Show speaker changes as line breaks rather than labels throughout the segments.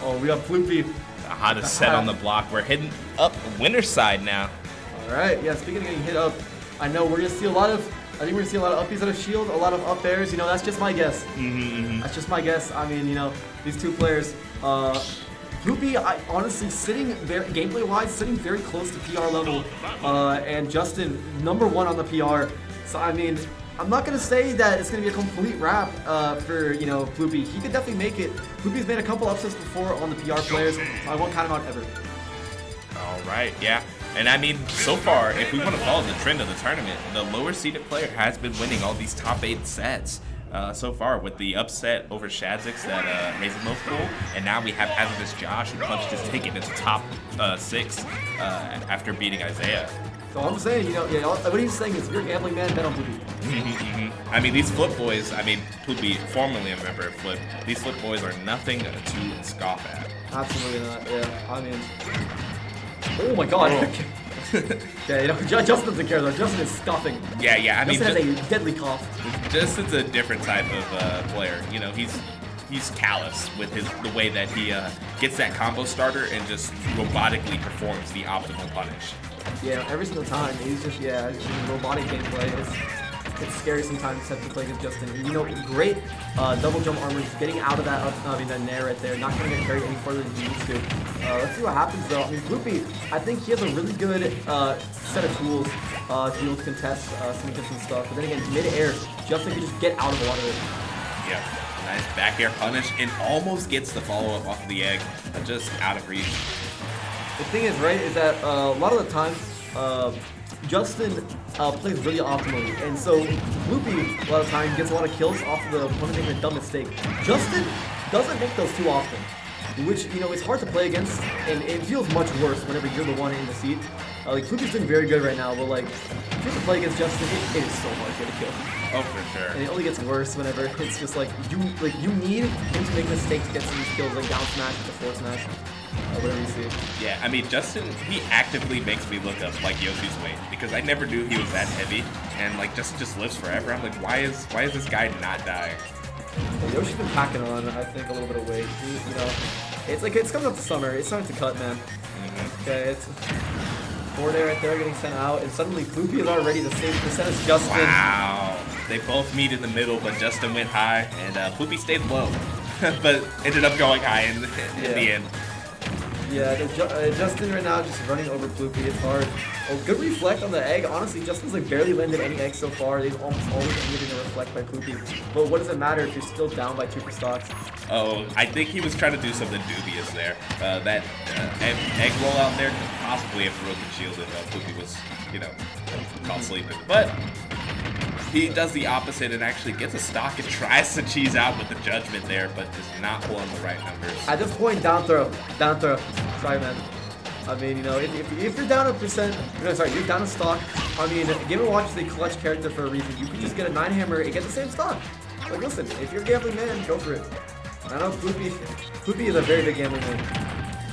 Oh, we got Ploopy.
How to set on the block. We're hitting up winner's side now.
All right. Yeah. Speaking of getting hit up, I know we're gonna see a lot of. I think we're gonna see a lot of uppies out of shield, a lot of up airs. You know, that's just my guess. That's just my guess. I mean, you know, these two players. Ploopy, honestly, sitting gameplay-wise, sitting very close to PR level, and Justin, #1 on the PR. So I mean, I'm not gonna say that it's gonna be a complete wrap for Ploopy. He could definitely make it. Ploopy's made a couple upsets before on the PR players. I won't count him out ever.
All right, yeah. And I mean, so far, if we want to follow the trend of the tournament, the lower seeded player has been winning all these top 8 sets so far, with the upset over Shadzix that made the most cool. And now we have Hazardous Josh, who punched his ticket into top 6 after beating Isaiah.
So I'm saying, what he's saying is, if you're a gambling man, bet on Ploopy.
I mean, these Flip boys, Ploopy, formerly a member of Flip, these Flip boys are nothing to scoff at.
Absolutely not, yeah. I mean, oh my god. Okay, Justin doesn't care though. Justin is scoffing.
Yeah. I mean,
Justin has a deadly cough.
Justin's a different type of player. You know, he's callous with the way that he gets that combo starter and just robotically performs the optimal punish.
Yeah, every single time. He's just, robotic gameplay. It's scary sometimes to play against Justin. Great double jump armor, just getting out of that that nair right there, not going to get carried any further than he needs to. Let's see what happens though. I mean, Ploopy, I think he has a really good set of tools to be able to contest some different stuff. But then again, mid-air, Justin can just get out of the water.
Yeah, nice back air punish, and almost gets the follow-up off of the egg, but just out of reach.
The thing is, right, is that a lot of the times, Justin plays really optimally, and so Ploopy, a lot of times, gets a lot of kills off of the opponent making a dumb mistake. Justin doesn't make those too often, which, it's hard to play against, and it feels much worse whenever you're the one in the seat. Ploopy's doing very good right now, but, if you have to play against Justin, it is so hard to get a kill.
Oh, for sure.
And it only gets worse whenever it's just, you need him to make mistakes to get some of these kills, like down smash to forward smash. Whatever you see.
Yeah, I mean, Justin, he actively makes me look up Yoshi's weight, because I never knew he was that heavy, and Justin just lives forever. I'm like, why is this guy not dying?
Well, Yoshi's been packing on, I think, a little bit of weight. It's coming up to summer. It's starting to cut, man. Okay, it's forward air right there getting sent out, and suddenly Ploopy is already the same percent as Justin.
Wow, they both meet in the middle, but Justin went high, and Ploopy stayed low, but ended up going high in the end.
Yeah, Justin right now just running over Ploopy. It's hard. Oh, good reflect on the egg. Honestly, Justin's barely landed any eggs so far. They've almost always ended in a reflect by Ploopy. But what does it matter if you're still down by 2 for stocks?
Oh, I think he was trying to do something dubious there. That egg roll out there could possibly have broken shield if Ploopy was, caught sleeping. But he does the opposite and actually gets a stock and tries to cheese out with the judgment there, but does not pull in the right numbers.
At this point, down throw. Sorry, man. I mean, if you're down a percent, you're down a stock. I mean, Game & Watch is a clutch character for a reason. You can just get a 9 hammer and get the same stock. Listen, if you're a gambling man, go for it. I know Ploopy is a very big gambling man.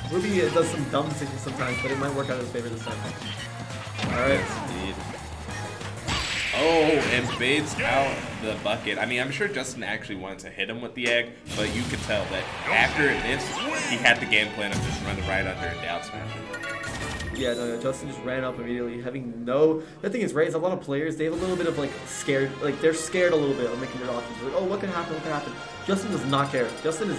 Ploopy does some dumb decisions sometimes, but it might work out in his favor this time. Alright.
Indeed. Oh, and fades out the bucket. I mean, I'm sure Justin actually wanted to hit him with the egg, but you could tell that after it missed, he had the game plan of just running right under and down smash it.
Yeah, no, Justin just ran up immediately, having no... The thing is, right, is a lot of players, they have a little bit of, scared... they're scared a little bit of making their options. Like, oh, what can happen, Justin does not care. Justin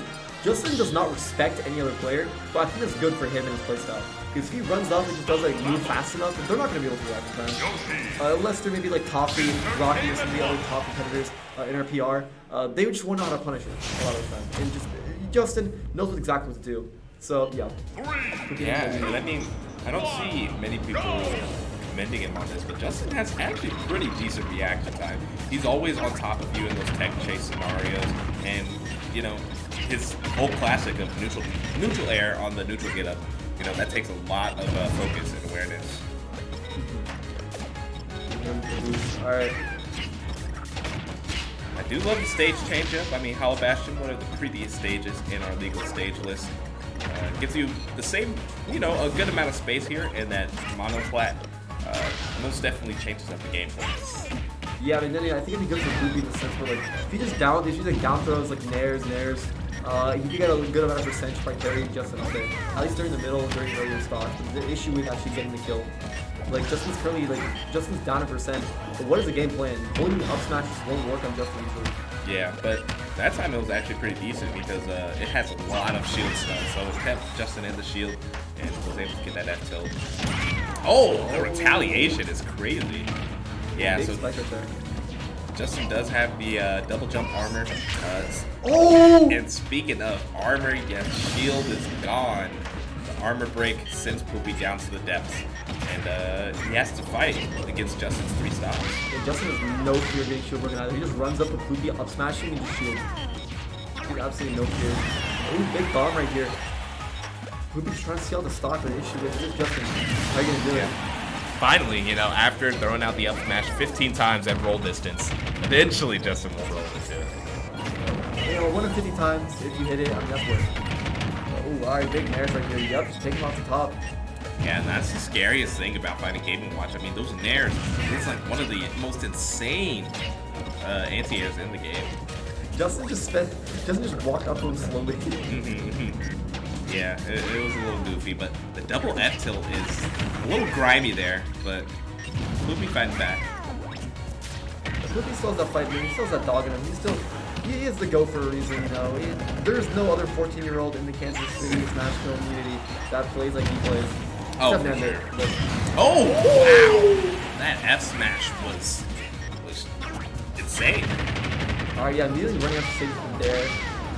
does not respect any other player, but I think that's good for him and his playstyle. Because if he runs up and just does move fast enough, they're not going to be able to react in time. Unless they're maybe Toffee, Rocky, or some of the other top competitors in our PR, they just won't know how to punish it a lot of the time. And just Justin knows exactly what to do. So yeah.
Yeah, and I mean, I don't see many people commending him on this, but Justin has actually pretty decent reaction time. He's always on top of you in those tech chase scenarios, and his whole classic of neutral air on the neutral get up. That takes a lot of focus and awareness.
Alright.
I do love the stage change-up. I mean, Hollow Bastion, one of the previous stages in our legal stage list. Gives you the same, a good amount of space here, and that mono flat most definitely changes up the gameplay.
Yeah, I mean, I think it'd be good for Ploopy in the sense where, if he just down throws, nairs, He could get a good amount of percentage by carrying Justin up there. At least during the middle, during earlier stock. The issue with actually getting the kill. Like, Justin's currently, like, Justin's down a percent. But what is the game plan? Holding up smash just won't work on Justin usually.
Yeah, but that time it was actually pretty decent because it has a lot of shield stuff. So it kept Justin in the shield and was able to get that F tilt. Oh, the retaliation is crazy. Yeah,
Big
so
spike right there.
Justin does have the double jump armor.
Oh!
And speaking of armor, yeah, shield is gone. The armor break sends Ploopy down to the depths. And he has to fight against Justin's 3 stops.
Yeah, Justin has no fear of getting shield broken either. He just runs up with Ploopy, up smashing, and just shields. He's absolutely no fear. Ooh, big bomb right here. Ploopy's trying to see all the stock, but the issue is Justin. How are you gonna do it?
Finally, you know, after throwing out the up smash 15 times at roll distance, eventually Justin will roll into it.
You know, 1 in 50 times if you hit it, I mean, that's worth it. Ooh, alright, big nairs right here. Yep, just take him off the top.
Yeah, and that's the scariest thing about fighting Game & Watch. I mean, those nairs, it's like one of the most insane anti-airs in the game.
Justin just walked up to him slowly.
Yeah, it was a little goofy, but the double F tilt is a little grimy there, but Ploopy fighting back.
Ploopy still has that fight in him. He still has that dog in him. He is the go for a reason, you know. There's no other 14-year-old in the Kansas City Smash community that plays like he plays.
Oh,
Except
for sure.
But
Oh, wow! That F smash was insane.
Alright, yeah, immediately running up to stage from there.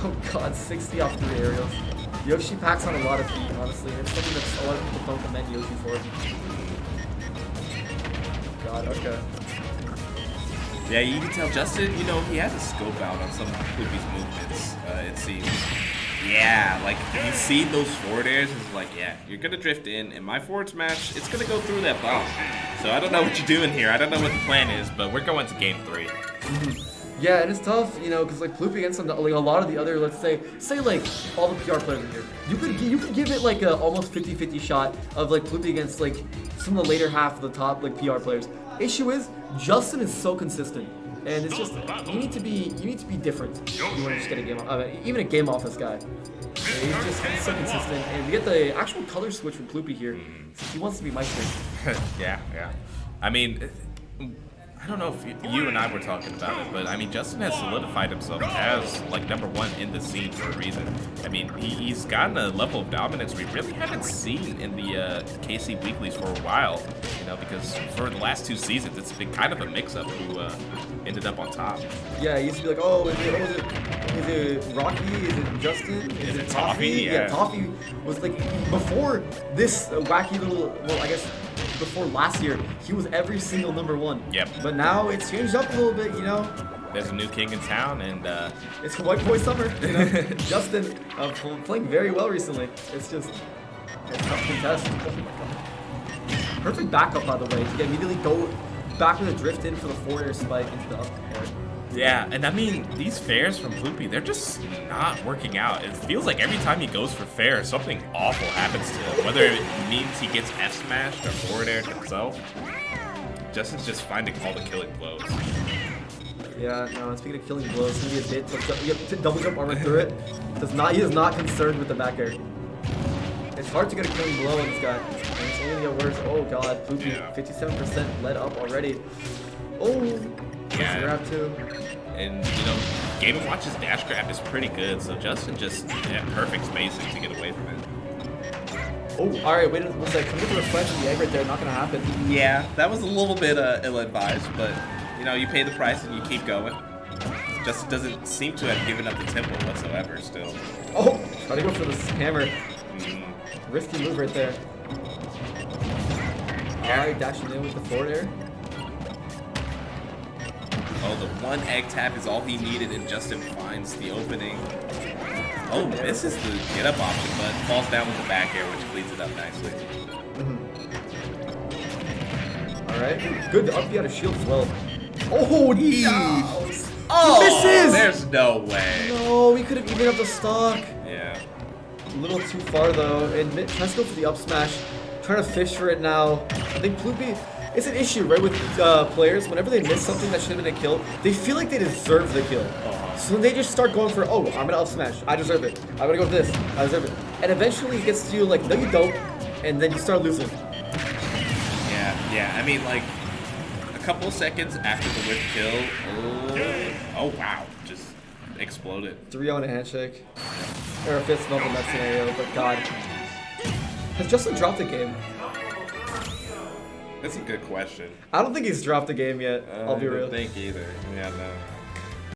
Oh god, 60 off 3 aerials. Yoshi packs on a lot of feet, honestly. It's something that a lot of people don't commend Yoshi for. God, okay.
Yeah, you can tell Justin, you know, he has a scope out on some of Ploopy's movements, it seems. Yeah, like, you see those forward airs, it's like, yeah, you're gonna drift in my forward smash, it's gonna go through that bomb. So I don't know what you're doing here, I don't know what the plan is, but we're going to game 3.
Yeah, and it's tough, you know, because like Ploopy against some, like a lot of the other, let's say like all the PR players in here, you could give it like a almost 50-50 shot of like Ploopy against like some of the later half of the top like PR players. Issue is Justin is so consistent, and it's just you need to be different. You want to just get a game, even a game office guy. He's so consistent, and we get the actual color switch from Ploopy here. He wants to be Meister.
Yeah. I mean, I don't know if you and I were talking about it, but I mean, Justin has solidified himself as like #1 in the scene for a reason. I mean, he's gotten a level of dominance we really haven't seen in the KC weeklies for a while. You know, because for the last 2 seasons, it's been kind of a mix-up who ended up on top.
Yeah, he used to be like, oh, is it Rocky? Is it Justin? Is it Toffee? Yeah, Toffee was like, before this wacky little, well, I guess before last year, he was every single #1.
Yep.
But now it's changed up a little bit, you know?
There's a new king in town, and
it's White Boy Summer, you know? Justin playing very well recently. It's just, it's tough to contest. Oh my god. Perfect backup, by the way, to immediately go back with a drift in for the forward air spike into the up air.
yeah, and I mean, these fairs from Ploopy, they're just not working out. It feels like every time he goes for fair, something awful happens to him. Whether it means he gets F-smashed or forward aired himself, Justin's just finding all the killing blows.
Yeah, no, speaking of killing blows, it's gonna be a bit, you have to double jump armor through it. He is not concerned with the back air. It's hard to get a killing blow on this guy. And it's only gonna get worse. Oh god, Ploopy, 57% led up already. Oh,
Yeah.
grab too.
And, you know, Game & Watch's dash grab is pretty good, so Justin just had perfect spacing to get away from it.
Oh, alright, wait a second. Come get the refresh of the egg right there. Not gonna happen.
Yeah, that was a little bit ill-advised, but, you know, you pay the price and you keep going. Justin doesn't seem to have given up the tempo whatsoever still.
Oh, try to go for this hammer. Risky move right there. Alright, dashing in with the forward air.
Oh, the one egg tap is all he needed, and Justin finds the opening. Oh, this is the get-up option, but falls down with the back air, which cleans it up nicely.
Alright, good up out of shield as well. Oh, no.
Oh,
He misses!
there's no way.
No, we could have evened up the stock.
Yeah.
A little too far though, and tries to go for the up smash. Trying to fish for it now. I think Ploopy, it's an issue, right, with players. Whenever they miss something that should have been a kill, they feel like they deserve the kill. So they just start going for, oh, I'm gonna up smash. I deserve it. I'm gonna go with this. I deserve it. And eventually it gets to you like, no, you don't. And then you start losing.
Yeah. I mean, like, a couple of seconds after the whip kill. Oh, wow. Just exploded.
3-0 and a handshake. Or a fist bump in that scenario, but God. Has Justin dropped a game?
That's a good question.
I don't think he's dropped a game yet. I'll be real.
I don't think either. Yeah, no.